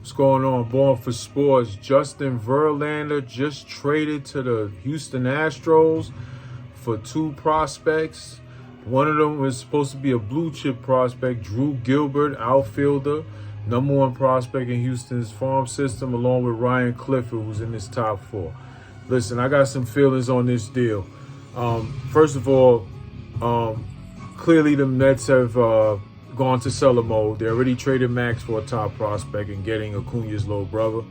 What's going on? Born for Sports. Justin Verlander just traded to the Houston Astros for two prospects. One of them was supposed to be a blue chip prospect, Drew Gilbert, outfielder, number one prospect in Houston's farm system, along with Ryan Clifford, who's in his top four. Listen, I got some feelings on this deal. First of all, clearly the Mets have gone to seller mode. They already traded Max for a top prospect and getting Acuna's little brother.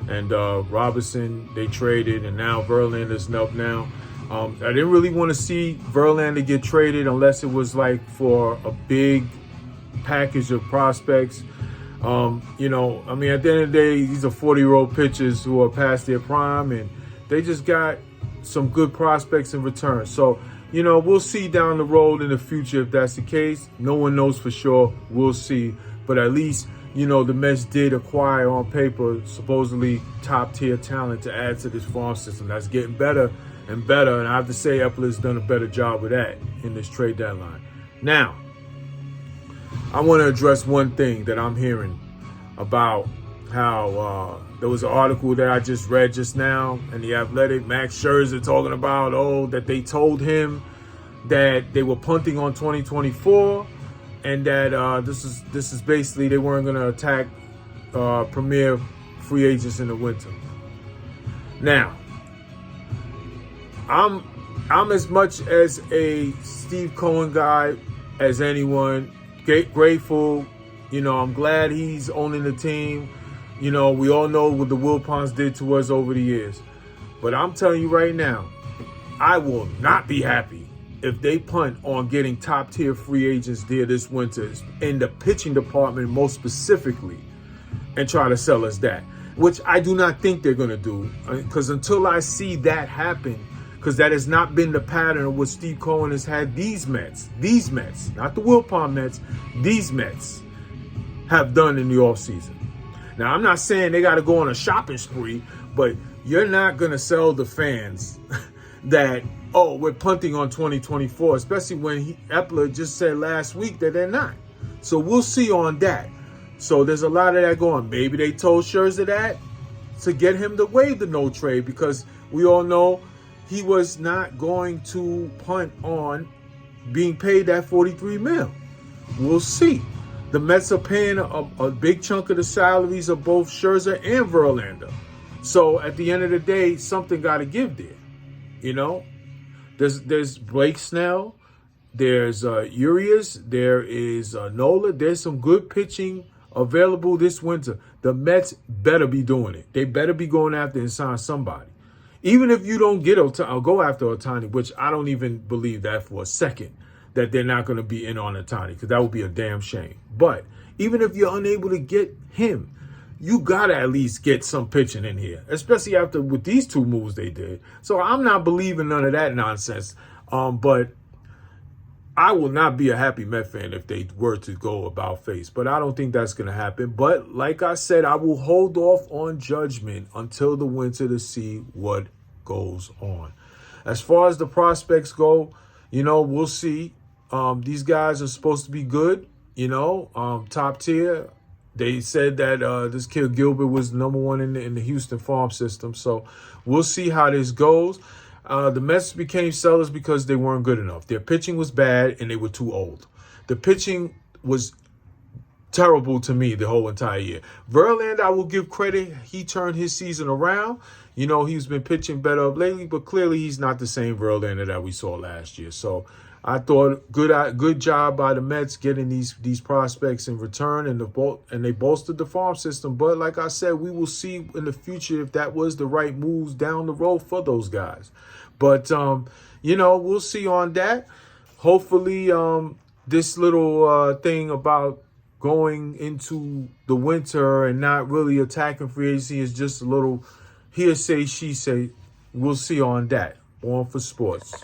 And Robinson, they traded, and now Verlander's up now. I didn't really want to see Verlander get traded unless it was like for a big package of prospects. At the end of the day, these are 40-year-old pitchers who are past their prime, and they just got some good prospects in return. So, we'll see down the road in the future if that's the case. No one knows for sure. We'll see. But at least, the Mets did acquire on paper supposedly top-tier talent to add to this farm system. That's getting better and better. And I have to say Epler's done a better job with that in this trade deadline. Now, I want to address one thing that I'm hearing about how there was an article that I just read just now in The Athletic, Max Scherzer talking about, that they told him that they were punting on 2024 and that this is basically they weren't going to attack premier free agents in the winter. Now, I'm as much as a Steve Cohen guy as anyone. Grateful, I'm glad he's owning the team. We all know what the Wilpons did to us over the years. But I'm telling you right now, I will not be happy if they punt on getting top-tier free agents there this winter, in the pitching department most specifically, and try to sell us that, which I do not think they're going to do. Because until I see that happen, because that has not been the pattern of what Steve Cohen has had these Mets, not the Wilpon Mets, these Mets have done in the offseason. Now, I'm not saying they got to go on a shopping spree, but you're not going to sell the fans that, we're punting on 2024, especially when Epler just said last week that they're not. So we'll see on that. So there's a lot of that going. Maybe they told Scherzer that to get him to waive the no trade, because we all know he was not going to punt on being paid that $43 million. We'll see. The Mets are paying a big chunk of the salaries of both Scherzer and Verlander. So at the end of the day, something got to give there. There's Blake Snell, there's Urias, there is Nola. There's some good pitching available this winter. The Mets better be doing it. They better be going after and sign somebody. Even if you don't get I'll go after Ohtani, which I don't even believe that for a second, that they're not going to be in on Ohtani, because that would be a damn shame. But even if you're unable to get him, you got to at least get some pitching in here, especially after with these two moves they did. So I'm not believing none of that nonsense. But I will not be a happy Met fan if they were to go about face. But I don't think that's going to happen. But like I said, I will hold off on judgment until the winter to see what goes on. As far as the prospects go, we'll see. These guys are supposed to be good, top tier. They said that this kid Gilbert was number one in the Houston farm system. So we'll see how this goes. The Mets became sellers because they weren't good enough. Their pitching was bad and they were too old. The pitching was terrible to me the whole entire year. Verlander, I will give credit. He turned his season around. He's been pitching better up lately, but clearly he's not the same Verlander that we saw last year. So I thought good job by the Mets getting these prospects in return, and they bolstered the farm system. But like I said, we will see in the future if that was the right moves down the road for those guys. But we'll see on that. Hopefully, this little thing about going into the winter and not really attacking free agency is just a little hearsay, she say. We'll see on that. Born for Sports.